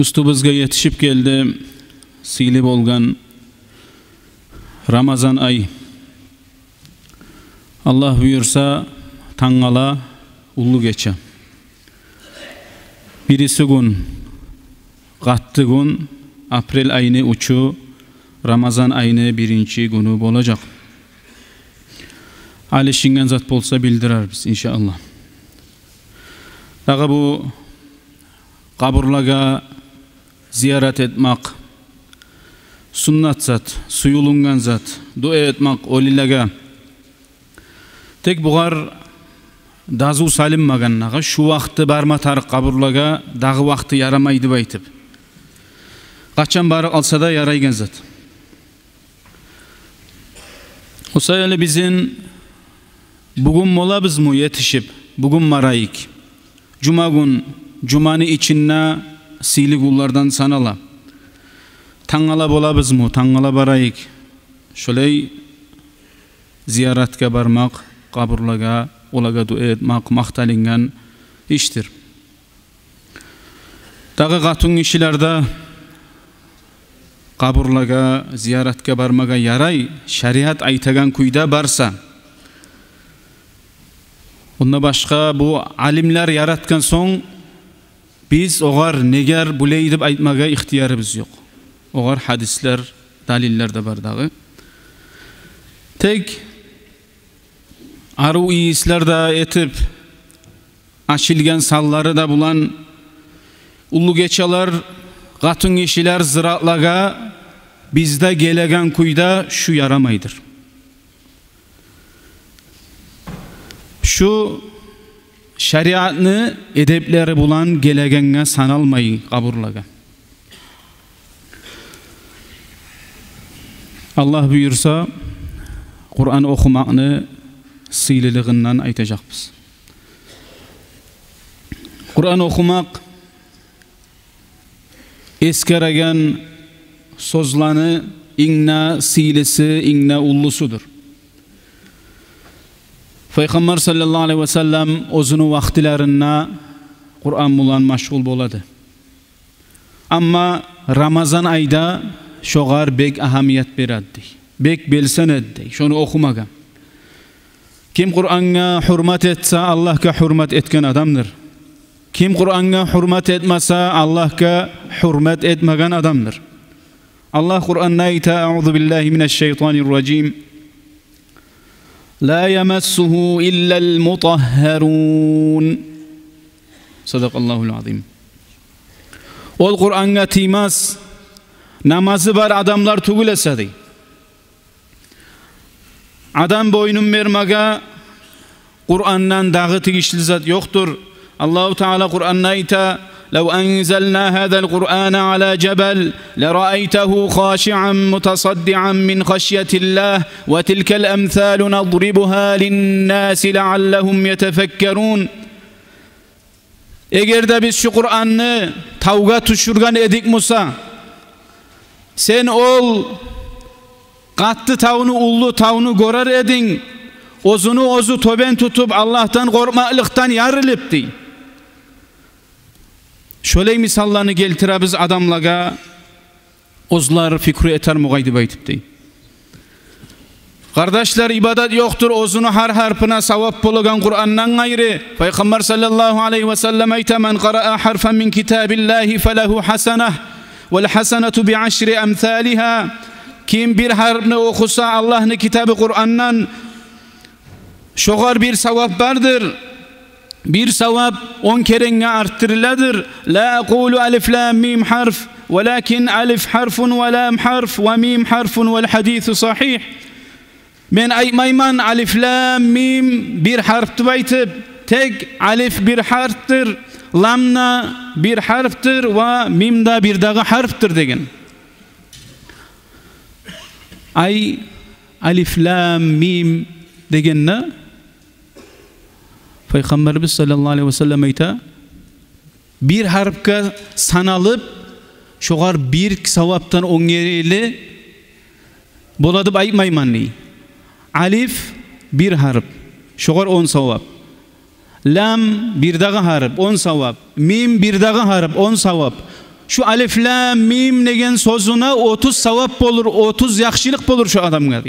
Üstübüzge yetişip geldi, silip olgan Ramazan ayı. Allah buyursa tangala ullu geçe. Birisi gün, qattı gün, April ayını uçu, Ramazan ayını birinci günü olacak. Ali şingen zat bolsa bildirer biz inşallah. Daga bu kaburlaga ziyaret etmek, sunnat zat, suyulungan zat, dua etmek olilaga. Tek buğar dazu salinmagannaga, şu vaqti barma tarık kaburlaga, dağı vaqti yaramaydı baytib. Kaçan barı alsa da yaraygan zat. O sayılı bizim bugün molabız mı yetişip, bugün marayik. Cuma gün, Cuma'nı içinne sili kullardan sanala. Tangala bolabız mı, tangala barayik. Şöyle ziyaretke barmak, kaburlaga, olaga dua etmek, maktalingan iştir. Dağı katun işilerde kaburlaga, ziyaretke barmaga yaray, şeriat aytagan kuyda barsa, onda başka bu alimler yaratkan son, biz oğar neger buley dip aytmaga ihtiyarımız yok. Oğar hadisler, daliller de var dağı. Tek aru iyisler da etip, açılgan salları da bulan, ulu geçalar, katun işiler zıratlaga, bizde gelegen kuyda şu yaramaydır. Şu şeriatını edepleri bulan gelegenge sanalmayı kaburlaga. Allah buyursa Kur'an okumakını sığlılığından aytacakız. Kur'an okumak eskeregen sözlanı inna silisi, inna ullusudur. Peygamber sallallahu aleyhi ve sellem özünü vaktilerine Kur'an bulan meşgul boladı. Ama Ramazan ayda şoğar bek ahamiyet beraddi. Bek belsen eddi. Şunu okumaga. Kim Kur'an'a hürmet etse Allah'a hürmet etken adamdır. Kim Kur'an'a hürmet etmese Allah'a hürmet etmegen adamdır. Allah Kur'an'da ite "Euzu billahi mineşşeytanirracim. La yemassuhu illa'l mutahharun." Sadakallahul azim. Ol Kur'an'a timas namazı var adamlar tugulesedi. Adam boynun vermege Kur'an'dan dağı tigişli zat yoktur. Allahu Teala Kur'an'da ite لو أنزلنا هذا القرآن على جبل لرأيته خاشعا متصدعا من خشية الله وتلك الأمثال نضربها للناس لعلهم يتفكرون. Eğer de biz şu Kur'an'ı tavga tuşurgan edik Musa, sen ol kattı tavunu ullu tavunu gorar edin, ozunu ozu toben tutup Allah'tan korkmalıktan yarılıptı. Şöyle misallarını geltirabız adamlaga, ozlar fikri eter mugaydı baytipti. Kardeşler ibadet yoktur, ozunu har harfına savap bulugan Kur'an'dan gayrı. Peygamber sallallahu aleyhi ve sellem ayta men qara'a harfen min kitabillahi felehu haseneh vel hasenetu bi aşri emthaliha. Kim bir harfini okusa Allah'ın kitabı Kur'an'dan şoğar bir savap vardır. Bir savap 10 kerenge arttırıladır. La aqulu alif lam mim harf velakin alif harfun ve lam harf ve mim harfun vel hadithu sahih. Men aymayman alif lam mim bir harftı baytib. Tek alif bir harftır, lamna bir harftır ve mimda bir dağı harftır degen. Ay alif lam mim degenne Peygamberimiz sallallahu aleyhi ve sellem ayta bir harfka sanalıp şoğar bir savaptan 10 yereli boladıp aytmaymanni. Alif bir harf şoğar 10 savap. Lam bir dağı harf 10 savap. Mim bir dağı harf 10 savap. şu alif lam mim degen sözüne 30 savap olur, 30 yaxşılık olur şu adamga.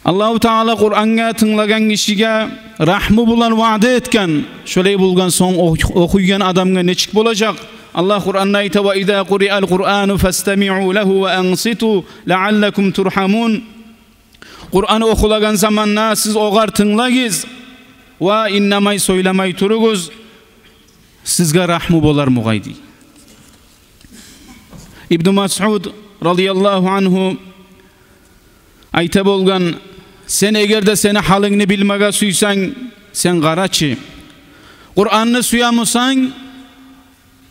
Allahu Taala Kur'an'a tınlagan kişiye rahmı bulan vaade etken, şöyle bulgan son okuygan adamga neçik bolacak? Allah Kur'an'da ayta ve izâ quri'al Kur'anu fastami'u lehu ve ansitu leallekum turhamun. Kur'an'ı okulagan zamanna siz oğar tınlagiz ve innamay söylemay turuguz, sizge rahmı bolar mugaydi. İbn Mas'ud radıyallahu anhu ayta bolgan, sen eğer de seni halını bilmege suysan sen garaçı. Kur'an'ı suyamusan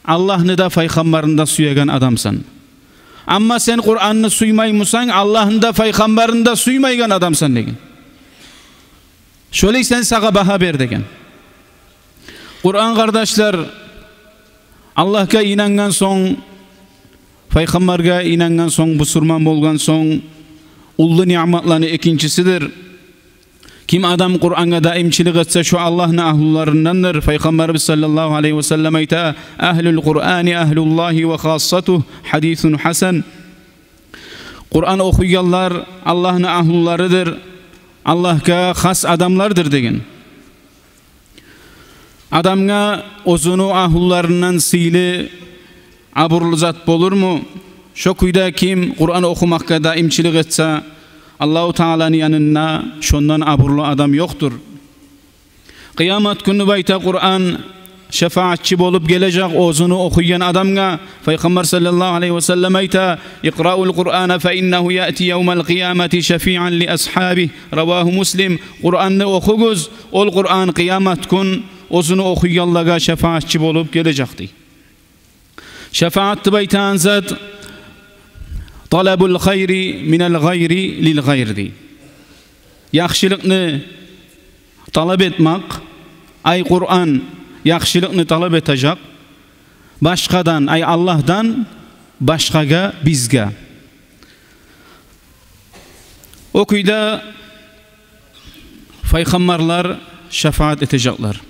Allah'ını da peygamberini da suyagan adamsan. Amma sen Kur'an'ı suymaymusan Allah'ını da peygamberini da suymaygan adamsan degen. Şöyle sen sağa baha ber degen. Kur'an kardeşler, Allah'a inangan son, peygamberge inangan son, busurman bolgan son, ullu nimetlerini ikincisidir. Kim adam Kur'an'a daimçilik etse şu Allah'ın ahlularındandır. Peygamberimiz sallallahu aleyhi ve sellem ayta, ahlul Kur'ani ahlullahi ve khassatuh, hadithun hasan. Kur'an okuyanlar Allah'ın ahlularıdır. Allah'a khas adamlardır degen. Adamga ozunu ahullarından sili aburlu zat bolur mu? Şokuyda kim Kur'an okumakka daimçilik etse Allah-u Teala'nın yanına şondan aburlu adam yoktur. Kıyamet günü bayta Kur'an şefaatçi bolup gelecek ozunu okuyan adamga. Peygamber sallallahu aleyhi ve sellem ayta, İkra'ul Kur'ana fe innehu ya'ti yevmel kıyameti şefi'an li ashabih. Ravahu Muslim. Kur'an'ı okuguz, ol Kur'an kıyamet gün ozunu okuyanlara şefaatçi bolup gelecekti. Şefaat baytan zat talabul hayri minel gayri lil gayri. Yaxşılıkны talep etmek, ay Kur'an yaxşılıkны talep edecek, başkadan, ay Allah'dan başkaga bizge. Okuyda peygamberler şefaat edecekler.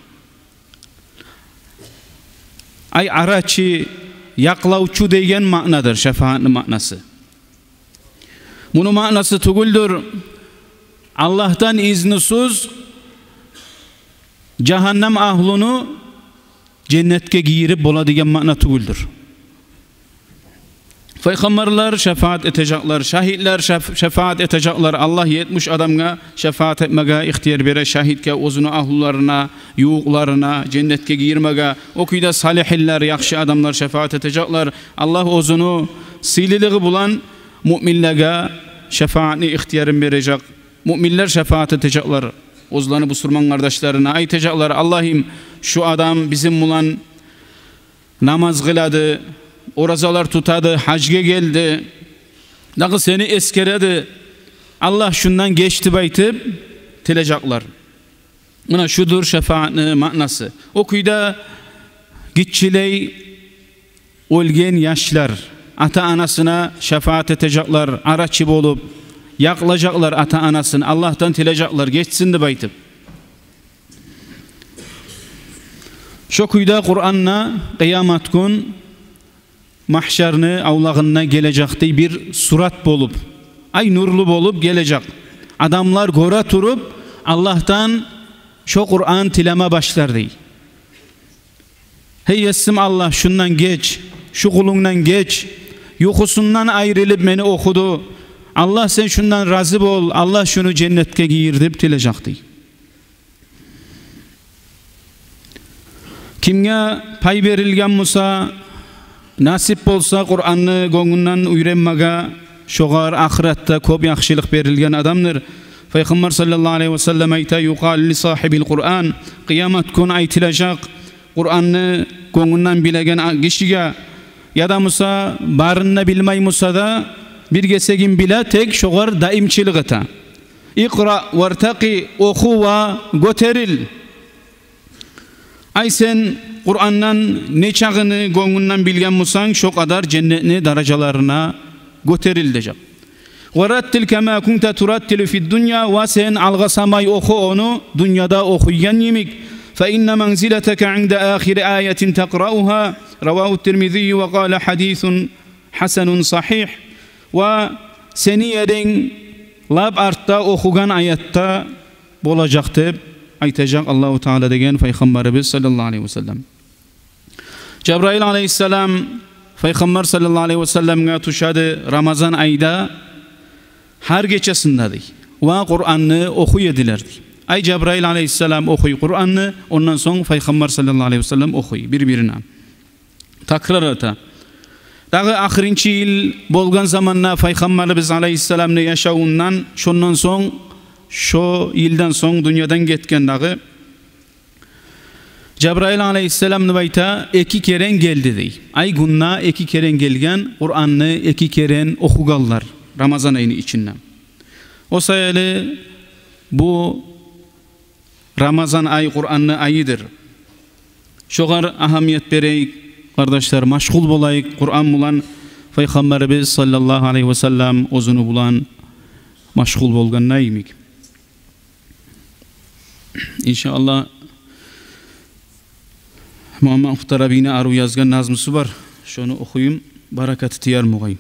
Ay araçı, yaklavçu degen ma'nadır şefaatın ma'nası. Bunun ma'nası tuguldur. Allah'tan iznisiz cehennem ahlunu cennetke giyirip boladigan ma'na tuguldur. Peygamberler şefaat edecekler, şahitler şefaat edecekler. Allah 70 adamga şefaat etmege ihtiyar bere, şahitke ozunu ahlularına, yuğlarına, cennetke girmege. Okuyda salihiller, yakşı adamlar şefaat edecekler. Allah ozunu sililiği bulan müminlere şefaatini ihtiyarın verecek. Müminler şefaat edecekler. Ozlarını busurman kardeşlerine aytacaklar. Allah'ım şu adam bizim bulan namaz kıladı, orazalar tutadı, hacge geldi, dağı seni eskeredi, Allah şundan geçti baytıp tilecekler. Buna şudur şefaatinin manası. Okuyda gitçiley ölgen yaşlar ata anasına şefaat edecekler, araçı bolup yakılacaklar ata anasını, Allah'tan tilecekler, geçsin de baytıp. Şokuyda Kur'an'la kıyamet gün mahşerni avlağına gelecekti bir surat bolup, ay nurlu bolup gelecek. Adamlar gora turup Allah'tan şu Kur'an tileme başlardı. Hey yesim Allah şundan geç, şu kulundan geç, yukusundan ayrılıp beni okudu. Allah sen şundan razı bol, Allah şunu cennetke giyirdi tilecekti. Kimge pay verilgen Musa nasip bolsa Kur'an'ı gönlünden uyrenmege, şoğar ahirette köp yaxşılık verilgen adamdır. Peygamber sallallahu aleyhi ve sellem ayta, yuqal li sahibil Kur'an, kıyamet gün aytilecek Kur'an'ı gönlünden bilegen kişiye, ya da Musa barınna bilmay Musa da bir gesegin bile tek şoğar daimçilik ete. İkra vertaki, oku ve göteril. Ay sen Kur'an'dan ne çağını gönlünden bilgen musan şu kadar cennetini daracalarına göterilecek. وَرَتِّلْ كَمَا كُنْتَ تُرَتِّلُ فِي الدُّنْيَا ve sen algasamay oku onu dünyada okuyan yemik. فَإِنَّ مَنْزِلَتَكَ عِنْدَ آخِرِ آيَةٍ تَقْرَأُهَا Ravahu Tirmizi ve qala hadisun hasanun sahih. Ve seni yerin lab artta okugan ayette bolacak deb aytacak Allahu Teala degen Peygamberimiz sallallahu aleyhi ve sellem. Cebrail aleyhisselam Peygamber sallallahu aleyhi ve sellem'e tuşadı Ramazan ayda her geçesindedir. Ve Kur'an'ı okuyedilerdi. Ay Cebrail aleyhisselam okuy Kur'an'ı, ondan sonra Peygamber sallallahu aleyhi ve sellem okuy birbirine. Takrar ata. Dağı ahrinci yıl bolgan zamanna Peygamberimiz aleyhisselam'ın yaşauundan şondan son şu yıldan son dünyadan getken dağı Cebrail aleyhisselam nıbayta iki keren geldi dey. Ay günna iki keren gelgen Kur'an'ı iki keren okugallar Ramazan ayını içinden. O sayılı bu Ramazan ayı Kur'an'ı ayıdır. Şoğar ahamiyet bereyik kardeşler, maşgul bolayık Kur'an bulan Peygamberimiz sallallahu aleyhi ve sellem ozunu bulan maşgul bolgan neyimik. İnşallah Muhammed Muhtar abine aru yazgan nazmısı var. Şunu okuyayım, barakatı tiyar muğayım.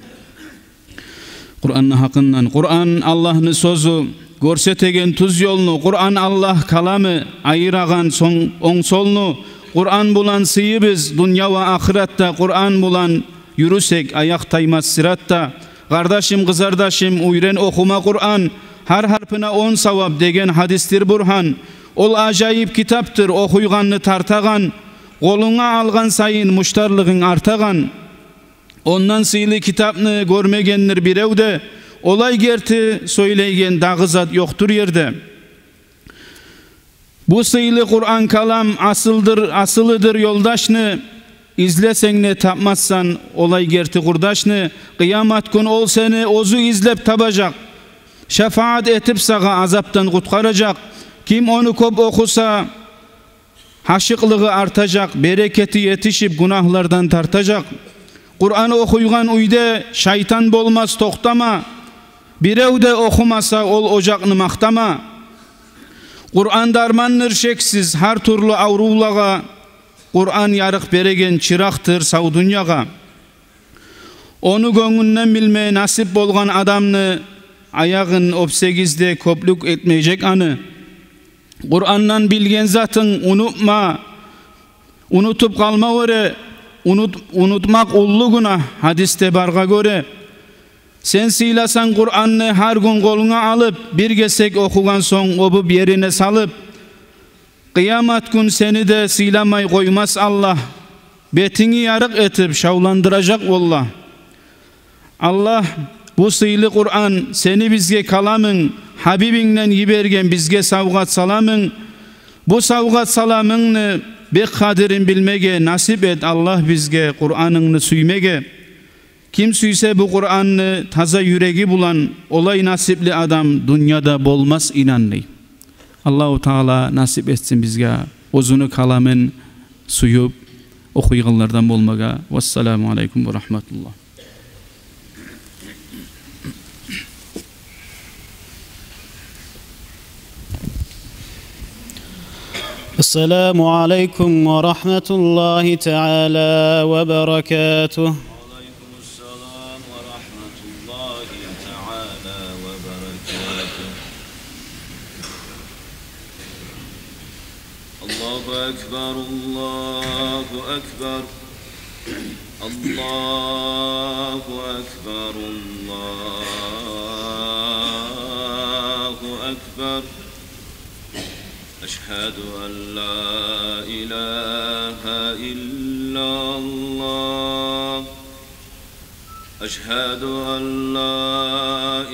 Kur'an'ın hakkından. Kur'an Allah'ın sözü, görsetegen tuz yolunu. Kur'an Allah kalamı, ayıragan on solunu. Kur'an bulan sıyı biz, dünya ve ahirette. Kur'an bulan yürüsek, ayak taymaz siratta. Kardeşim, kızardaşım, uyren okuma Kur'an. Her harfına 10 savab degen hadistir burhan. Ol acayip kitaptır, okuyganını tartagan. Koluna algan sayın muştarlığın artagan. Ondan sıylı kitapını görmegenler birevde. Olay gerti söyleygen dağızat yoktur yerde. Bu sıylı Kur'an kalam asılıdır yoldaşını. İzlesen ne tapmazsan olay gerti kurdaşını. Kıyamet gün ol seni ozu izlep tabacak. Şefaat etip sağa azaptan kutkaracak. Kim onu kop okusa haşıklığı artacak, bereketi yetişip günahlardan tartacak. Kur'an okuygan uyde şeytan bolmaz toktama. Birevde okumasa ol ocakını maktama. Kur'an darmandır şeksiz her türlü avrulağa. Kur'an yarık beregen çıraktır sav dünyaga. Onu gönlünden bilmeye nasip bolgan adamını ayağın opsegizde köplük etmeyecek anı. Kur'an'dan bilgen zatın unutma. Unutup kalma göre. Unutmak ullu günah hadiste barga göre. Sen sıylasan Kur'an'ı her gün koluna alıp bir gesek okugan son obup yerine salıp kıyamet gün seni de sıylamay koymaz Allah. Betini yarık etip şavlandıracak vallah. Allah bu sıylı Kur'an seni bizge kalamın Habibinden yibergen bizge savgat salamın. Bu savgat salamını bek kadirin bilmege nasip et Allah bizge Kur'an'ını süymege. Kim süyse bu Kur'an'ı taza yüreği bulan olay nasipli adam dünyada bolmaz inanlı. Allahu Teala nasip etsin bizge ozunu kalamın suyup okuyganlardan bolmaga. Vesselamu aleyküm ve rahmetullah. السلام عليكم ورحمة الله تعالى وبركاته. وعليكم السلام ورحمة الله تعالى وبركاته. الله أكبر الله أكبر الله أكبر الله أكبر. أشهد أن لا إله إلا الله أشهد أن لا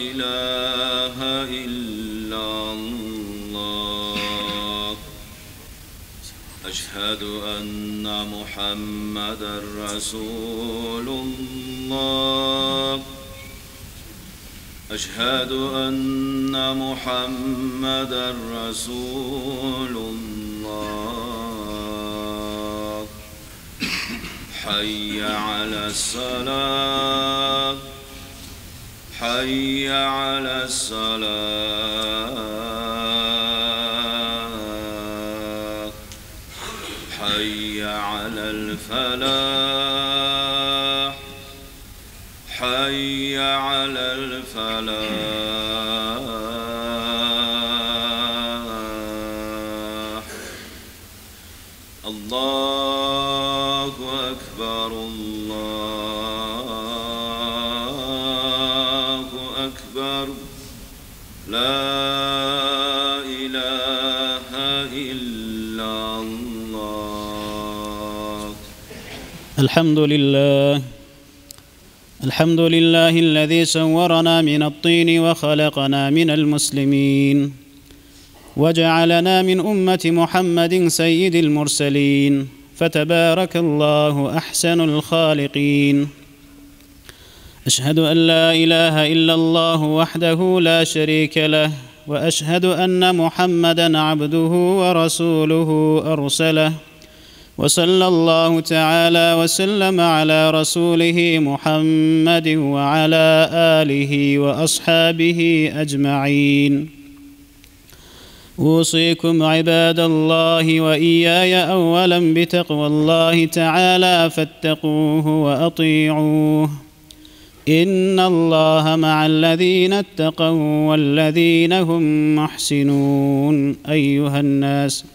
إله إلا الله أشهد أن محمدا رسول الله أشهد أن محمدا رسول الله. حي على الصلاة حي على الصلاة حي على الفلاح الفلاح حي على الفلاح الله أكبر الله أكبر لا إله إلا الله. الحمد لله الذي سورنا من الطين وخلقنا من المسلمين وجعلنا من أمة محمد سيد المرسلين، فتبارك الله أحسن الخالقين. أشهد أن لا إله إلا الله وحده لا شريك له، وأشهد أن محمدًا عبده ورسوله أرسله، وصلى الله تعالى وسلم على رسوله محمد وعلى آله وأصحابه أجمعين. أوصيكم عباد الله وإياي أولا بتقوى الله تعالى، فاتقوه وأطيعوه. إن الله مع الذين اتقوا والذين هم محسنون. أيها الناس،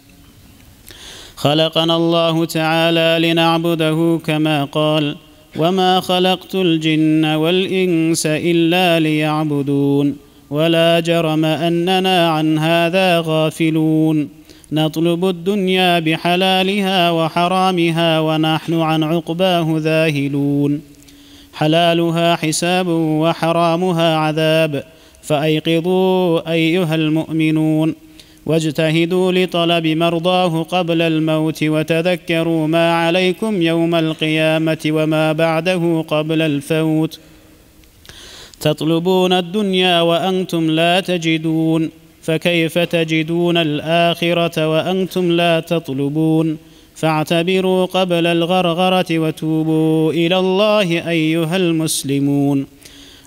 خلقنا الله تعالى لنعبده كما قال: وما خلقت الجن والإنس إلا ليعبدون. ولا جرم أننا عن هذا غافلون، نطلب الدنيا بحلالها وحرامها ونحن عن عقباه ذاهلون. حلالها حساب وحرامها عذاب، فأيقظوا أيها المؤمنون واجتهدوا لطلب مرضاه قبل الموت، وتذكروا ما عليكم يوم القيامة وما بعده قبل الفوت. تطلبون الدنيا وأنتم لا تجدون، فكيف تجدون الآخرة وأنتم لا تطلبون؟ فاعتبروا قبل الغرغرة وتوبوا إلى الله أيها المسلمون.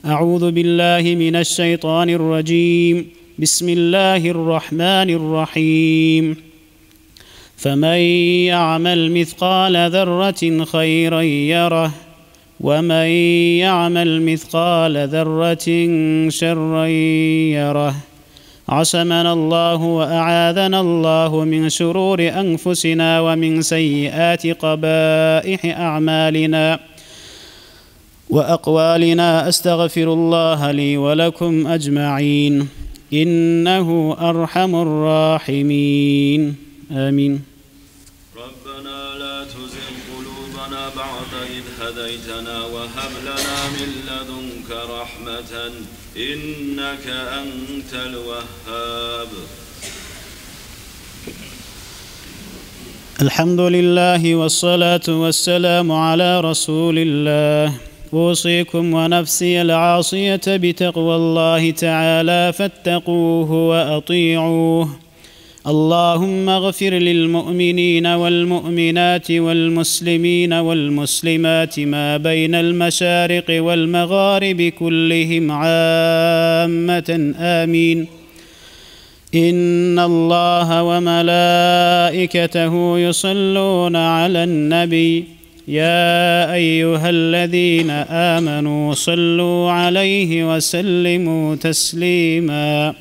أعوذ بالله من الشيطان الرجيم. بسم الله الرحمن الرحيم. فمن يعمل مثقال ذرة خيرا يره، ومن يعمل مثقال ذرة شرا يره. عصمنا الله وأعاذنا الله من شرور أنفسنا ومن سيئات قبائح أعمالنا وأقوالنا. أستغفر الله لي ولكم أجمعين، إنه أرحم الراحمين. آمين. ربنا لا تزغ قلوبنا بعد إذ هديتنا وهب لنا من لدنك رحمة إنك أنت الوهاب. الحمد لله والصلاة والسلام على رسول الله. أوصيكم ونفسي العاصية بتقوى الله تعالى، فاتقوه وأطيعوه. اللهم اغفر للمؤمنين والمؤمنات والمسلمين والمسلمات ما بين المشارق والمغارب كلهم عامة. آمين. إن الله وملائكته يصلون على النبي، يا أيها الذين آمنوا صلوا عليه وسلموا تسليما.